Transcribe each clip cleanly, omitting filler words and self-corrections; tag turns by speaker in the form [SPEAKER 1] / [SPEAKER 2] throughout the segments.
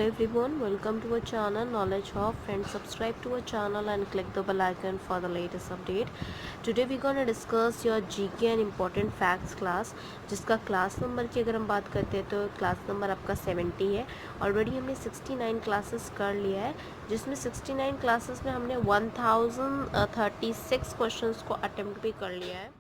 [SPEAKER 1] everyone, welcome to our channel Knowledge Hub. Friends, subscribe to our channel and click the bell icon for the latest update. Today we're going to discuss your GK and important facts class, जिसका class number की अगर हम बात करते हैं तो class number आपका 70 है। ऑलरेडी हमने 69 क्लासेस कर लिया है, जिसमें 69 क्लासेस में हमने 1036 क्वेश्चंस को अटेम्प्ट भी कर लिया है।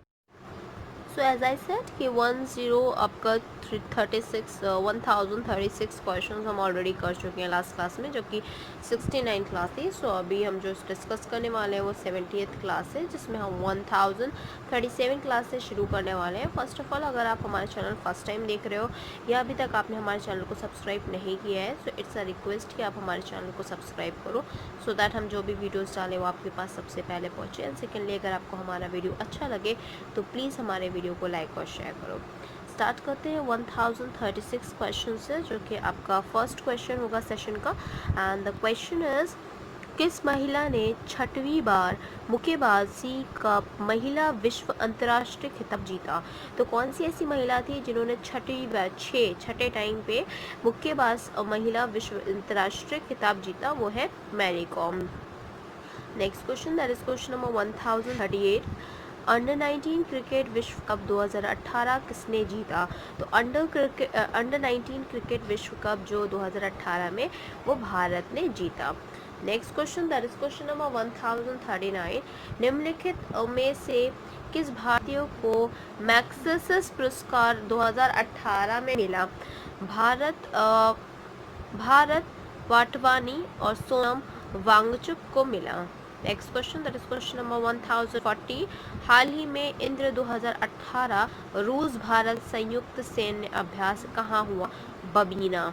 [SPEAKER 1] सो एज आई सेड कि 1036 क्वेश्चन हम ऑलरेडी कर चुके हैं लास्ट क्लास में, जो कि 69 क्लास थी। सो अभी हम जो डिस्कस करने वाले हैं वो 70th क्लास है, जिसमें हम 1037 क्लास से शुरू करने वाले हैं। फर्स्ट ऑफ ऑल, अगर आप हमारे चैनल फर्स्ट टाइम देख रहे हो या अभी तक आपने हमारे चैनल को सब्सक्राइब नहीं किया है, सो इट्स अ रिक्वेस्ट कि आप हमारे चैनल को सब्सक्राइब करो, सो दैट हम जो भी वीडियोज़ डालें वो आपके पास सबसे पहले पहुँचे। एंड सेकेंडली, अगर आपको हमारा वीडियो अच्छा लगे तो प्लीज़ हमारे वीडियो को लाइक और शेयर करो। स्टार्ट करते हैं 1036 क्वेश्चन से, जो कि आपका फर्स्ट क्वेश्चन होगा सेशन का। एंड द क्वेश्चन इज, किस महिला ने 6वीं बार मुक्केबाजी का महिला विश्व अंतर्राष्ट्रीय खिताब जीता? तो कौन सी ऐसी महिला थी जिन्होंने 6वीं बार छठे टाइम पे मुक्केबाज महिला विश्व अंतर्राष्ट्रीय खिताब जीता? वो है Mary Kom. Next question, that is question number 1038। Under 19 cricket विश्व कप 2018 किसने जीता? तो अंडर 19 क्रिकेट विश्व कप जो 2018 में वो भारत ने जीता। Next question, that is question number 1039। निम्नलिखित में से किस भारतीय को मैग्सेसे पुरस्कार 2018 में मिला? भारत वाटवानी और सोनम वांगचुक को मिला। Next question, that is question number 1040। हाल ही में इंद्र 2018 रूस भारत संयुक्त सैन्य अभ्यास कहाँ हुआ? Babina.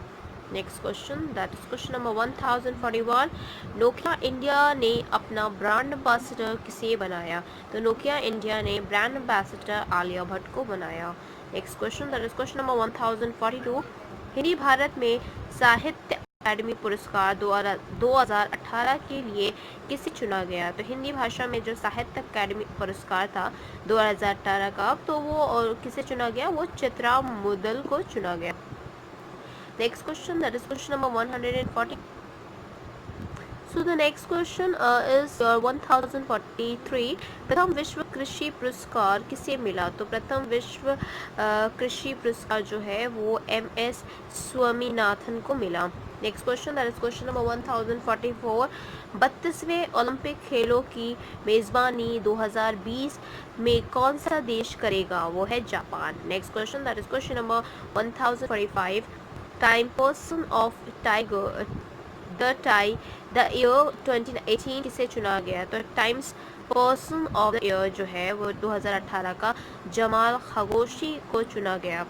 [SPEAKER 1] Next question, that is question number 1041। Nokia India ने अपना ब्रांड एम्बेसडर किसे बनाया? तो नोकिया इंडिया ने ब्रांड एम्बेसडर आलिया भट्ट को बनाया। Next question, that is question number 1042। Hindi Bharat में साहित्य अकादमी पुरस्कार 2018 के लिए किसे चुना गया? तो हिंदी भाषा में जो साहित्य अकादमी पुरस्कार था 2018 का, तो वो किसे चुना गया? वो चित्रा मुदल को चुना गया। Next question, that is question number 140। So the next question is 1043। प्रथम विश्व कृषि पुरस्कार किसे मिला? तो प्रथम विश्व कृषि पुरस्कार जो है वो MS स्वामीनाथन को मिला। Next question, that is question number 1044। 32वें ओलंपिक खेलों की मेज़बानी 2020 में कौन सा देश करेगा? वो है Japan. Next question, that is question number 1045। Time person of tiger the year 2018 किसे चुना गया? तो times person of the year जो है वो 2018 का जमाल खशोगी को चुना गया।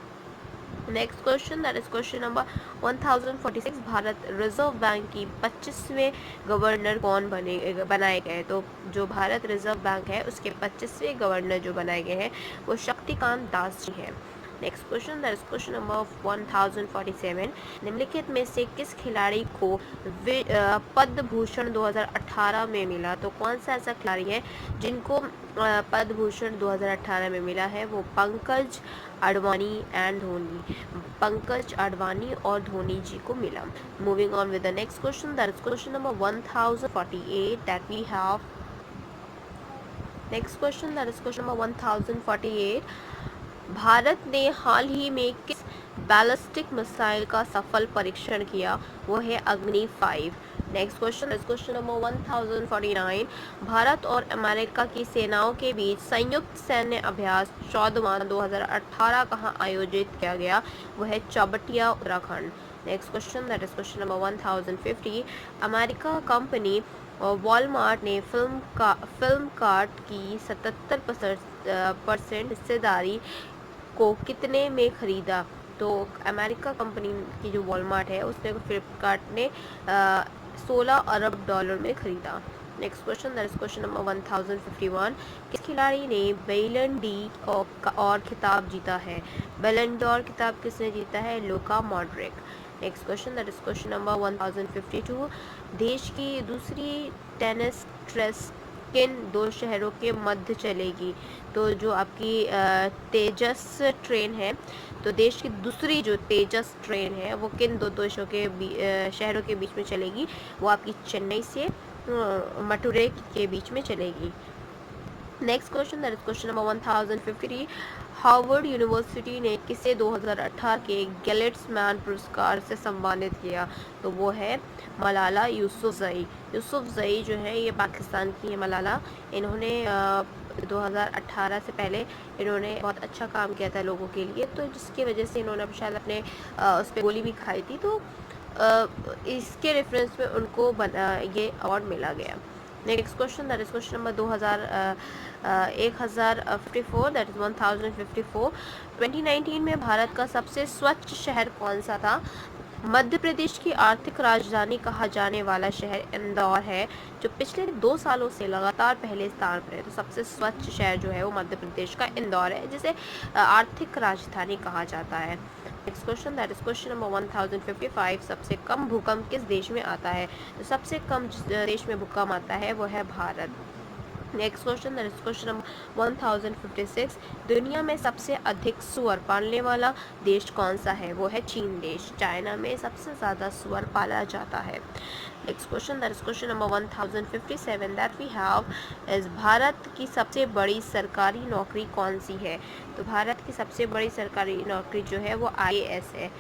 [SPEAKER 1] Next question, that is question number 1046। Bharat reserve bank की 25वें गवर्नर कौन बनाए गए? तो जो भारत रिजर्व बैंक है उसके 25वें गवर्नर जो बनाए गए हैं वो शक्तिकांत दास जी हैं। Next question, that is question number 1047। निम्नलिखित में से किस खिलाड़ी को पद्म भूषण 2018 में मिला? तो कौन सा ऐसा खिलाड़ी है जिनको पद्म भूषण 2018 में मिला है? वो पंकज अडवाणी और धोनी जी को मिला। Moving on with the next question, that is question number 1048 that we have. Next question, that is question number 1048। Bharat ने हाल ही में किस बैलिस्टिक मिसाइल का सफल परीक्षण किया? वो है अग्नि 5। Next question is question number 1049। Bharat और अमेरिका की सेनाओं के बीच संयुक्त सैन्य अभ्यास 14वां 2018 कहाँ आयोजित किया गया? वो है Chaubatia, Uttarakhand. Next question, that is question number 1050। America company Walmart ने फिल्मकार्ट की 77% हिस्सेदारी को कितने में खरीदा? तो अमेरिका कंपनी की जो वॉलमार्ट है उसने फ्लिपकार्ट ने 16 अरब डॉलर में खरीदा। Next question, that is question number 1051। किस खिलाड़ी ने बैलन डी और खिताब जीता है? बैलन डॉर खिताब किसने जीता है? Luka Modric. Next question, that is question number 1052। देश की दूसरी टेनिस किन दो शहरों के मध्य चलेगी? तो जो आपकी तेजस ट्रेन है, तो देश की दूसरी जो तेजस ट्रेन है वो किन दो देशों के शहरों के बीच में चलेगी? वो आपकी चेन्नई से मटुरै के बीच में चलेगी। Next question, that is question number 1053। Harvard university ने किसे 2018 के गेलेट्समैन पुरस्कार से सम्मानित किया? तो वो है मलाला यूसुफजई। यूसुफजई जो है ये पाकिस्तान की है मलाला। इन्होंने 2018 से पहले इन्होंने बहुत अच्छा काम किया था लोगों के लिए, तो जिसकी वजह से इन्होंने शायद अपने उस पर गोली भी खाई थी, तो इसके रेफरेंस में उनको ये अवार्ड मिला गया। Next question, that is question number 1054, that is 1054। 2019 में भारत का सबसे स्वच्छ शहर कौन सा था? मध्य प्रदेश की आर्थिक राजधानी कहा जाने वाला शहर इंदौर है, जो पिछले 2 सालों से लगातार पहले स्थान पर है। तो सबसे स्वच्छ शहर जो है वो मध्य प्रदेश का इंदौर है, जिसे आर्थिक राजधानी कहा जाता है। Next question, that is question number 1055। सबसे कम भूकंप किस देश में आता है? तो सबसे कम जिस देश में भूकंप आता है वो है Bharat. Next question, that is question number 1056। दुनिया में सबसे अधिक सुअर पालने वाला देश कौन सा है? वो है चीन देश। चाइना में सबसे ज़्यादा सुअर पाला जाता है। Next question, that is question number 1057 that we have is Bharat की सबसे बड़ी सरकारी नौकरी कौन सी है? तो भारत की सबसे बड़ी सरकारी नौकरी जो है वो IAS है।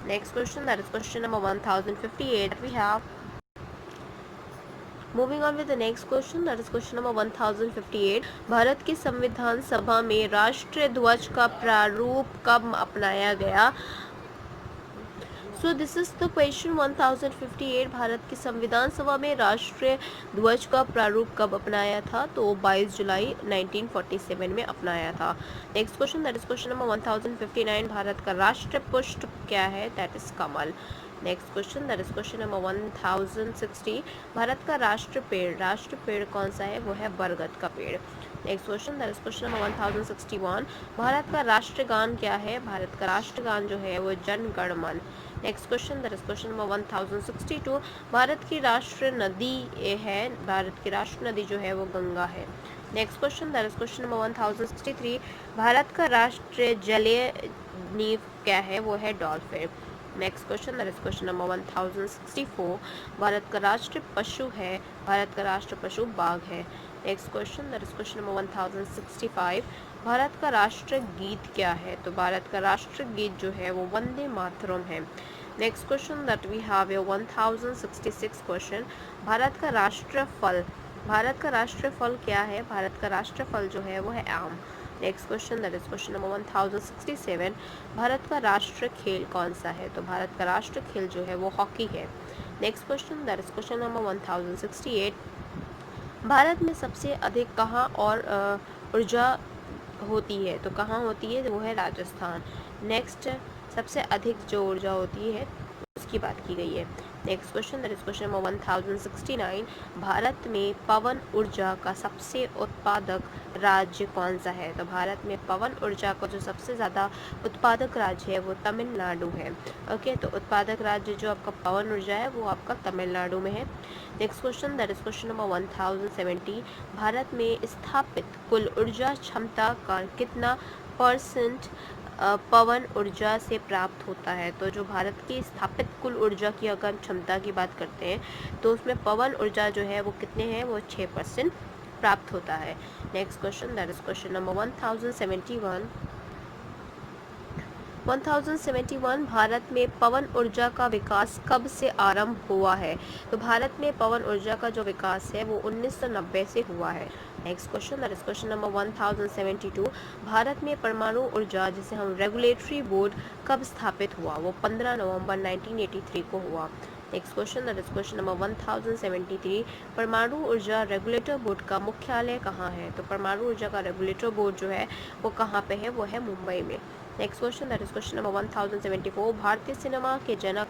[SPEAKER 1] Next question, that is question number 1058 we have. Moving on with the next question, that is question number 1058। Bharat की संविधान सभा में राष्ट्रीय ध्वज का प्रारूप कब अपनाया गया? So this is the question 1058। Bharat की संविधान सभा में राष्ट्रीय ध्वज का प्रारूप कब अपनाया था? तो 22 जुलाई 1947 में अपनाया था। Next question, that is question number 1059। Bharat का राष्ट्रीय पुष्प क्या है? That is Kamal. Next question, that is question number 1060। Bharat का राष्ट्र पेड़ कौन सा है? वो है बरगद का पेड़। Next question, that is question number 1061। Bharat का राष्ट्रगान क्या है? भारत का राष्ट्रगान जो है वो जन गण मन। Next question, that is question number 1062। Bharat की राष्ट्र नदी है, भारत की राष्ट्र नदी जो है वो गंगा है। Next question, that is question number 1063। Bharat का राष्ट्रीय जलीय नीव क्या है? वो है dolphin. Next question, that is question number 1064। Bharat का राष्ट्रीय पशु है, भारत का राष्ट्रीय पशु बाघ है। Next question, that is question number 1065। Bharat का राष्ट्रीय गीत क्या है? तो भारत का राष्ट्रीय गीत जो है वो वंदे मातरम है। Next question that we have a 1066 question. Bharat का राष्ट्रीय फल, भारत का राष्ट्रीय फल क्या है? भारत का राष्ट्रीय फल जो है वो है आम। Next question, that is question number 1067। Bharat का राष्ट्रीय खेल कौन सा है? तो भारत का राष्ट्रीय खेल जो है वो हॉकी है। Next question, that is question number 1068। Bharat में सबसे अधिक कहाँ और ऊर्जा होती है? तो कहाँ होती है? वो है राजस्थान। नेक्स्ट, सबसे अधिक जो ऊर्जा होती है उसकी बात की गई है। Next question, that is question number 1069। Bharat में पवन ऊर्जा का सबसे उत्पादक राज्य कौन सा है? तो भारत में पवन ऊर्जा का जो सबसे ज़्यादा उत्पादक राज्य है वो तमिलनाडु है। ओके, तो उत्पादक राज्य जो आपका पवन ऊर्जा है वो आपका तमिलनाडु में है। Next question, that is question number 1070। Bharat में स्थापित कुल ऊर्जा क्षमता का कितना % पवन ऊर्जा से प्राप्त होता है? तो जो भारत की स्थापित कुल ऊर्जा की अगर क्षमता की बात करते हैं तो उसमें पवन ऊर्जा जो है वो कितने हैं? वो 6% प्राप्त होता है। Next question, that is question number 1071। 1071। Bharat में पवन ऊर्जा का विकास कब से आरंभ हुआ है? तो भारत में पवन ऊर्जा का जो विकास है वो 1990 से हुआ है। Next question, that is question number 1072। Bharat में परमाणु ऊर्जा जिसे हम रेगुलेटरी बोर्ड कब स्थापित हुआ? वो 15 नवंबर 1983 को हुआ। Next question, that is question number 1073। परमाणु ऊर्जा रेगुलेटर बोर्ड का मुख्यालय कहाँ है? तो परमाणु ऊर्जा का रेगुलेटर बोर्ड जो है वो कहाँ पे है? वो है मुंबई में। Next question, that is question number 1074। भारतीय सिनेमा के जनक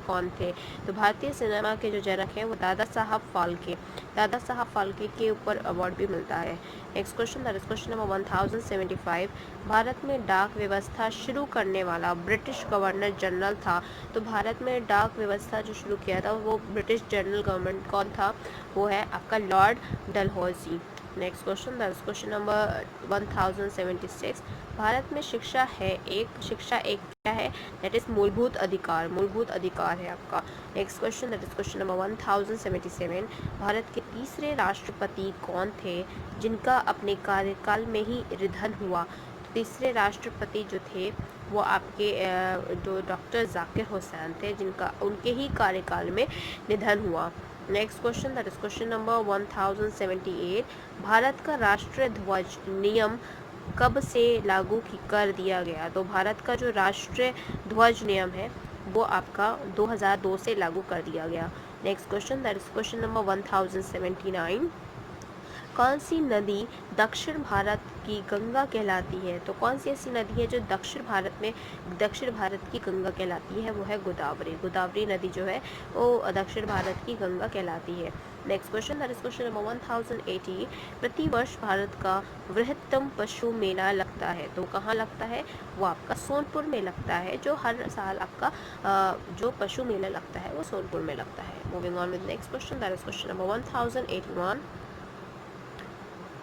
[SPEAKER 1] कौन थे? तो भारतीय सिनेमा के जो जनक हैं वो दादा साहब फाल्के। दादा साहब फाल्के के ऊपर अवार्ड भी मिलता है। Next question, that is question number 1075। Bharat में डाक व्यवस्था शुरू करने वाला ब्रिटिश गवर्नर जनरल था? तो भारत में डाक व्यवस्था जो शुरू किया था वो ब्रिटिश जनरल गवर्नमेंट कौन था? वो है आपका Lord Dalhousie. Next question, that is question number 1076। Bharat में शिक्षा एक क्या है? दैट इज मूलभूत अधिकार, मूलभूत अधिकार है आपका। Next question, that is question number 1077। Bharat के तीसरे राष्ट्रपति कौन थे जिनका अपने कार्यकाल में ही निधन हुआ? तो तीसरे राष्ट्रपति जो थे वो आपके जो डॉक्टर जाकिर हुसैन थे, जिनका उनके ही कार्यकाल में निधन हुआ। Next question, that is question number 1078। Bharat का राष्ट्रीय ध्वज नियम कब से लागू कर दिया गया? तो भारत का जो राष्ट्रीय ध्वज नियम है वो आपका 2002 से लागू कर दिया गया। Next question, that is question number 1079। कौन सी नदी दक्षिण भारत की गंगा कहलाती है? तो कौन सी ऐसी नदी है जो दक्षिण भारत की गंगा कहलाती है? वो है गोदावरी। गोदावरी नदी जो है वो दक्षिण भारत की गंगा कहलाती है। Next question, that is question number 1080। प्रतिवर्ष भारत का बृहत्तम पशु मेला लगता है, तो कहाँ लगता है? वो आपका सोनपुर में लगता है। जो हर साल आपका जो पशु मेला लगता है वो सोनपुर में लगता है। Moving on with next question, that is question number 1081।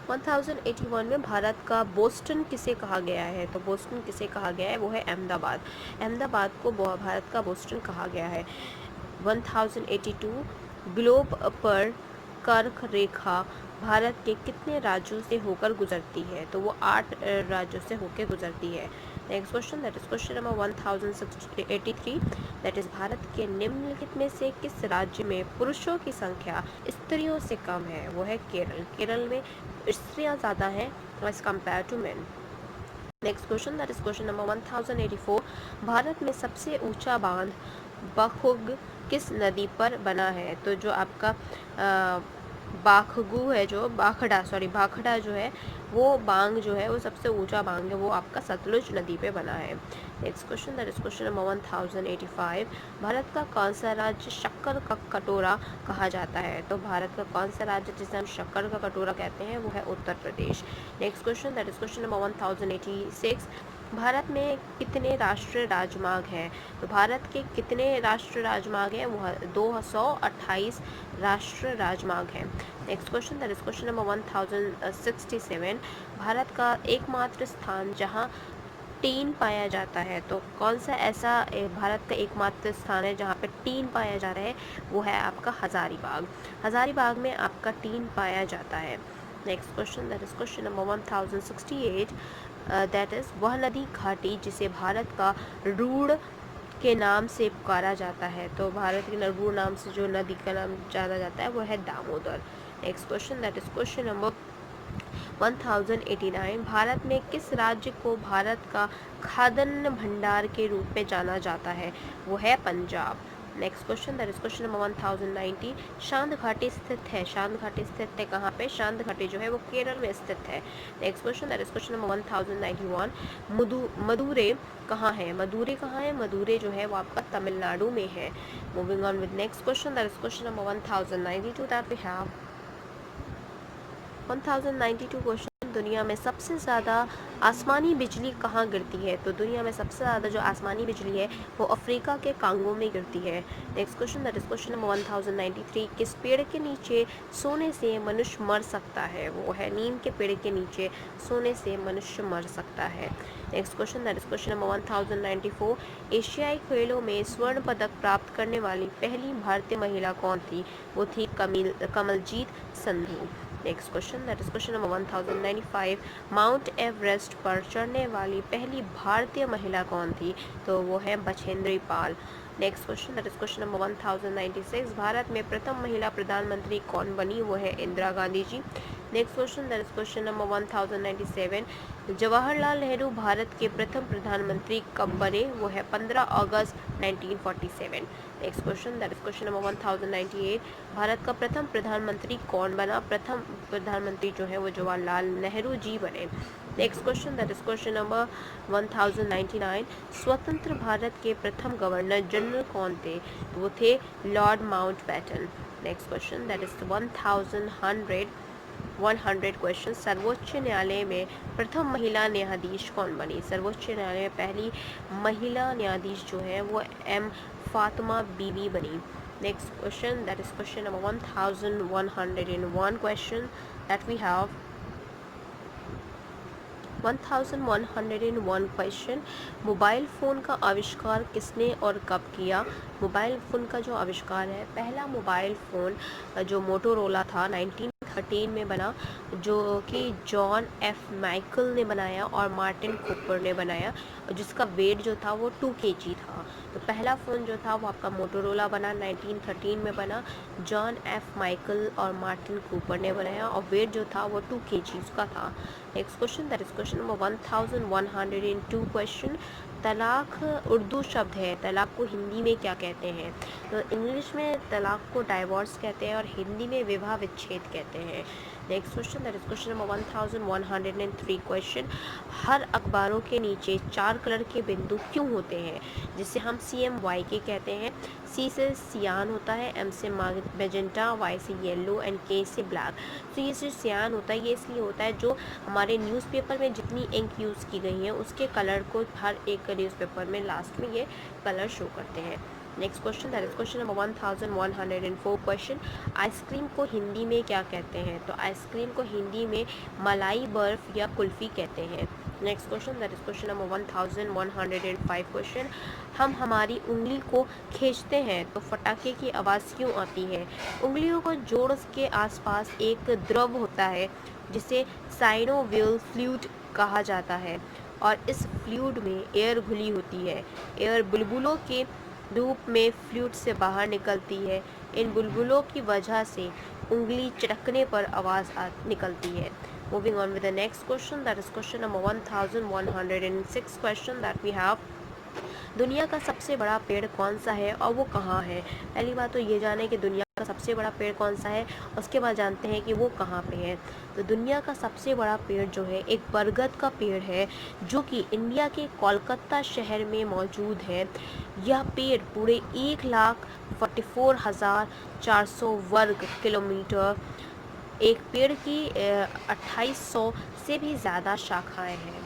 [SPEAKER 1] 1081 में भारत का बोस्टन किसे कहा गया है? तो बोस्टन किसे कहा गया है? वो है अहमदाबाद। अहमदाबाद को भारत का बोस्टन कहा गया है। 1082। ग्लोब पर कर्क रेखा भारत के कितने राज्यों से होकर गुजरती है? तो वो 8 राज्यों से होकर गुजरती है। Next question, that is question number 1083। That is Bharat के निम्नलिखित में से किस राज्य में पुरुषों की संख्या स्त्रियों से कम है? वो है केरल। केरल में स्त्रियां ज़्यादा हैं as compare to men. Next question, that is question number 1084। Bharat में सबसे ऊंचा बांध बखुग किस नदी पर बना है? तो जो आपका बाखगू है, जो भाखड़ा जो है वो बांग जो है वो सबसे ऊंचा बांग है, वो आपका सतलुज नदी पे बना है। Next question, that is question number 1085। Bharat का कौन सा राज्य शक्कर का कटोरा कहा जाता है? तो भारत का कौन सा राज्य जिसे हम शक्कर का कटोरा कहते हैं वो है Uttar Pradesh. Next question, that is question number 1086। Bharat में कितने राष्ट्रीय राजमार्ग हैं? तो भारत के कितने राष्ट्रीय राजमार्ग हैं? वो 228 राष्ट्रीय राजमार्ग हैं। Next question, that is question number 1067। Bharat का एकमात्र स्थान जहां टीन पाया जाता है, तो कौन सा ऐसा भारत का एकमात्र स्थान है जहाँ पे टीन पाया जा रहा है? वो है आपका हजारीबाग। हजारीबाग में आपका टीन पाया जाता है। Next question, that is question number 1068। That is वह नदी घाटी जिसे भारत का रूड़ के नाम से पुकारा जाता है। तो भारत के रूड़ नाम से जो नदी का नाम जाना जाता है वो है Damodar. Next question, that is question number 1089। Bharat में किस राज्य को भारत का खाद्यान्न भंडार के रूप में जाना जाता है? वो है Punjab. Next question, that is question number 1090। शांत घाटी स्थित है, शांत घाटी स्थित है कहाँ पे? शांत घाटी जो है वो केरल में स्थित है। Next question, that is question number 1091। Madurai कहाँ है? मदुरै कहाँ है? मदुरै जो है वो आपका तमिलनाडु में है। Moving on with next question, that is question number 1092 that we have 1092 question. दुनिया में सबसे ज़्यादा आसमानी बिजली कहाँ गिरती है? तो दुनिया में सबसे ज़्यादा जो आसमानी बिजली है वो अफ्रीका के कांगो में गिरती है। Next question, that is question number 1093। किस पेड़ के नीचे सोने से मनुष्य मर सकता है? वो है नीम के पेड़ के नीचे सोने से मनुष्य मर सकता है। Next question, that is question number 1094। एशियाई खेलों में स्वर्ण पदक प्राप्त करने वाली पहली भारतीय महिला कौन थी? वो थी Kamaljit Sandhu. Next question, that is question number 1095। Mount Everest पर चढ़ने वाली पहली भारतीय महिला कौन थी? तो वो है Bachendri Pal. Next question, that is question number 1096। Bharat में प्रथम महिला प्रधानमंत्री कौन बनी? वो है Indira Gandhi ji. Next question, that is question number 1097। Jawaharlal Nehru Bharat के प्रथम प्रधानमंत्री कब बने? वो है 15 अगस्त 1947। Next question, that is question number 1098। Bharat का प्रथम प्रधानमंत्री कौन बना? प्रथम प्रधानमंत्री जो है वो जवाहरलाल नेहरू जी बने। Next question, that is question number 1099। स्वतंत्र भारत के प्रथम गवर्नर जनरल कौन थे? वो थे Lord Mountbatten. Next question, that is 100 question. सर्वोच्च न्यायालय में प्रथम महिला न्यायाधीश कौन बनी? सर्वोच्च न्यायालय में पहली महिला न्यायाधीश जो है वो एम फातिमा बीबी बनी। Next question, that is question number 1101 question that we have. 1101 question, mobile phone का आविष्कार किसने और कब किया? मोबाइल फ़ोन का जो आविष्कार है, पहला मोबाइल फ़ोन जो मोटोरोला था 1913 में बना, जो कि जॉन एफ माइकल ने बनाया और मार्टिन कूपर ने बनाया, जिसका वेट जो था वो 2 kg था। तो पहला फ़ोन जो था वो आपका मोटोरोला बना, 1913 में बना, जॉन एफ माइकल और मार्टिन कूपर ने बनाया, और वेट जो था वो 2 kg का था। Next question, that is question number 1102 question, तलाक उर्दू शब्द है, तलाक को हिंदी में क्या कहते हैं? तो इंग्लिश में तलाक को डाइवोर्स कहते हैं और हिंदी में विवाह विच्छेद कहते हैं। Next question, that is question number 1103 question, हर अखबारों के नीचे 4 कलर के बिंदु क्यों होते हैं, जिसे हम CMYK कहते हैं? C से सियान होता है, M से मैजेंटा, Y से येलो एंड K से ब्लैक। तो ये जो सियान होता है ये इसलिए होता है, जो हमारे न्यूज़पेपर में जितनी इंक यूज़ की गई है उसके कलर को हर एक न्यूज़पेपर में लास्ट में ये कलर शो करते हैं। Next question, that is question number 1104 question, ice cream को हिंदी में क्या कहते हैं? तो आइसक्रीम को हिंदी में मलाई बर्फ़ या कुल्फ़ी कहते हैं। Next question, that is question number 1105 question, हम हमारी उंगली को खींचते हैं तो फटाके की आवाज़ क्यों आती है? उंगलियों को जोड़ के आसपास एक द्रव होता है जिसे साइनोवियल फ्लूइड कहा जाता है, और इस फ्लूइड में एयर घुली होती है। एयर बुलबुलों के रूप में फ्लूइड से बाहर निकलती है। इन बुलबुलों की वजह से उंगली चटकने पर आवाज़ निकलती है। Moving on with the next question, that is question number 1106 question that we have, दुनिया का सबसे बड़ा पेड़ कौन सा है और वो कहाँ है? पहली बात तो ये जाने कि दुनिया का सबसे बड़ा पेड़ कौन सा है, उसके बाद जानते हैं कि वो कहाँ पे है। तो दुनिया का सबसे बड़ा पेड़ जो है एक बरगद का पेड़ है, जो कि इंडिया के कोलकाता शहर में मौजूद है। यह पेड़ पूरे 1,44,400 वर्ग किलोमीटर, एक पेड़ की 2800 से भी ज़्यादा शाखाएं हैं।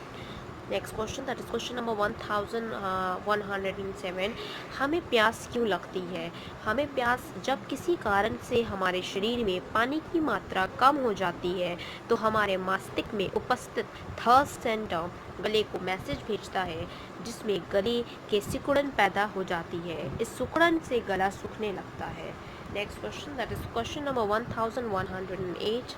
[SPEAKER 1] Next question, that is question number 1107, हमें प्यास क्यों लगती है? हमें प्यास जब किसी कारण से हमारे शरीर में पानी की मात्रा कम हो जाती है तो हमारे मस्तिष्क में उपस्थित थर्स्ट सेंटर गले को मैसेज भेजता है, जिसमें गले के सिकुड़न पैदा हो जाती है। इस सिकुड़न से गला सूखने लगता है। Next question, that is question number 1108,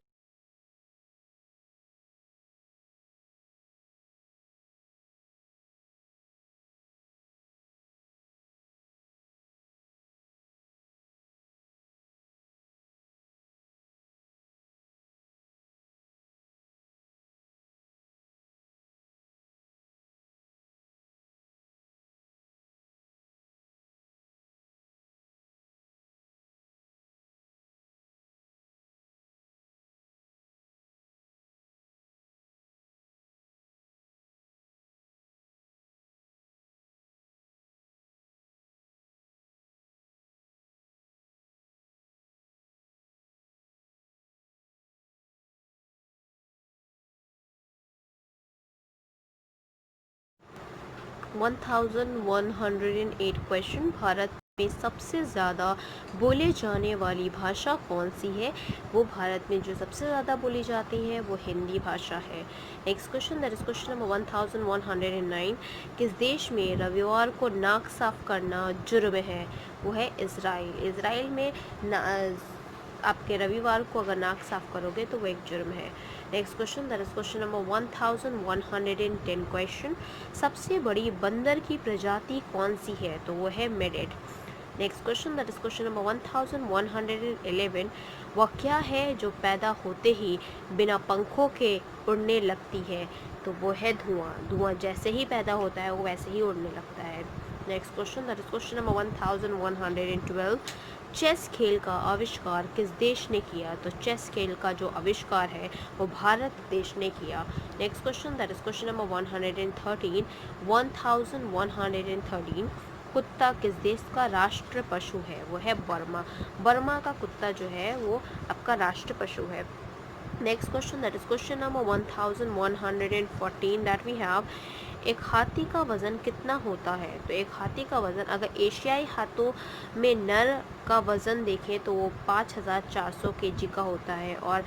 [SPEAKER 1] 1108 question, Bharat में सबसे ज़्यादा बोले जाने वाली भाषा कौन सी है? वो भारत में जो सबसे ज़्यादा बोली जाती है वो हिंदी भाषा है। Next question, that is question number 1109, किस देश में रविवार को नाक साफ करना जुर्म है? वो है इज़राइल। इज़राइल में आपके रविवार को अगर नाक साफ करोगे तो वो एक जुर्म है। Next question, that is question number 1110 question, सबसे बड़ी बंदर की प्रजाति कौन सी है? तो वो है मेडेड। Next question, that is question number 1111, वह क्या है जो पैदा होते ही बिना पंखों के उड़ने लगती है? तो वो है धुआं। धुआं जैसे ही पैदा होता है वो वैसे ही उड़ने लगता है। Next question, that is question number 1112, chess खेल का आविष्कार किस देश ने किया? तो चेस खेल का जो आविष्कार है वो भारत देश ने किया। Next question, that is question number 1113, कुत्ता किस देश का राष्ट्र पशु है? वो है बर्मा। बर्मा का कुत्ता जो है वो आपका राष्ट्र पशु है। Next question, that is question number 1114, that we have, एक हाथी का वज़न कितना होता है? तो एक हाथी का वज़न, अगर एशियाई हाथों में नर का वज़न देखें तो वो 5400 केजी का होता है, और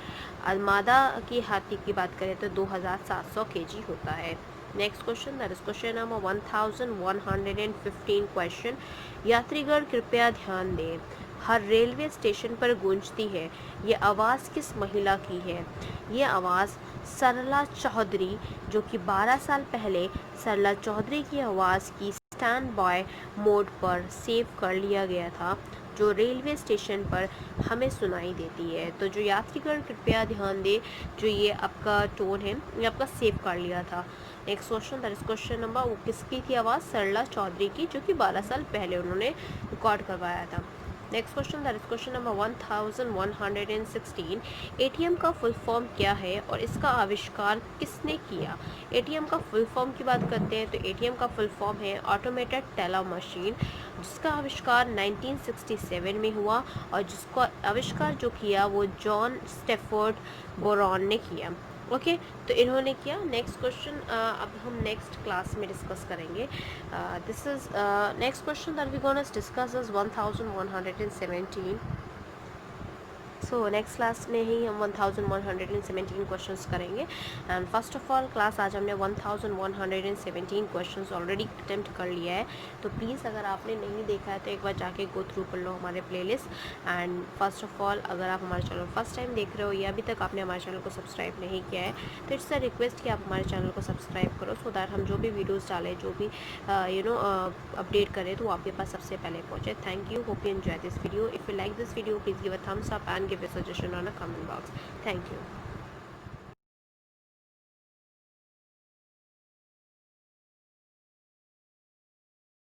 [SPEAKER 1] मादा की हाथी की बात करें तो 2700 केजी होता है। Next question, that is question number 1115 question. यात्रीगण कृपया ध्यान दें, हर रेलवे स्टेशन पर गूंजती है ये आवाज़ किस महिला की है? ये आवाज़ सरला चौधरी, जो कि 12 साल पहले सरला चौधरी की आवाज़ की स्टैंड बाय मोड पर सेव कर लिया गया था, जो रेलवे स्टेशन पर हमें सुनाई देती है। तो जो यात्रीगण कृपया ध्यान दें, जो ये आपका टोन है ये आपका सेव कर लिया था। Next question, that is question number, वो किसकी थी आवाज़? सरला चौधरी की, जो कि 12 साल पहले उन्होंने रिकॉर्ड करवाया था। Next question, that is question number 1116। ATM का फुल फॉर्म क्या है और इसका आविष्कार किसने किया? एटीएम का फुल फॉर्म की बात करते हैं तो एटीएम का फुल फॉर्म है ऑटोमेटेड टेलर मशीन, जिसका आविष्कार 1967 में हुआ, और जिसका आविष्कार जो किया वो जॉन स्टेफोर्ड बोरॉन ने किया। ओके, तो इन्होंने किया। नेक्स्ट क्वेश्चन अब हम नेक्स्ट क्लास में डिस्कस करेंगे। This is next question that we gonna discuss is 1117। So next class में ही हम 1117 क्वेश्चंस करेंगे। And first of all class आज हमने 1117 क्वेश्चंस ऑलरेडी अटेम्प्ट कर लिया है, तो प्लीज़ अगर आपने नहीं देखा है तो एक बार जाके गो थ्रू कर लो हमारे playlist. And first of all अगर आप हमारे चैनल फर्स्ट टाइम देख रहे हो या अभी तक आपने हमारे चैनल को सब्सक्राइब नहीं किया है तो इट्स अ रिक्वेस्ट कि आप हमारे चैनल को सब्सक्राइब करो, सो दैट हम जो भी वीडियोज़ डालें, जो भी अपडेट करें तो वो आपके पास सबसे पहले पहुँचे। Thank you, hope you enjoy this video. If you like this video, please give a thumbs up and give a suggestion on a comment box. Thank you.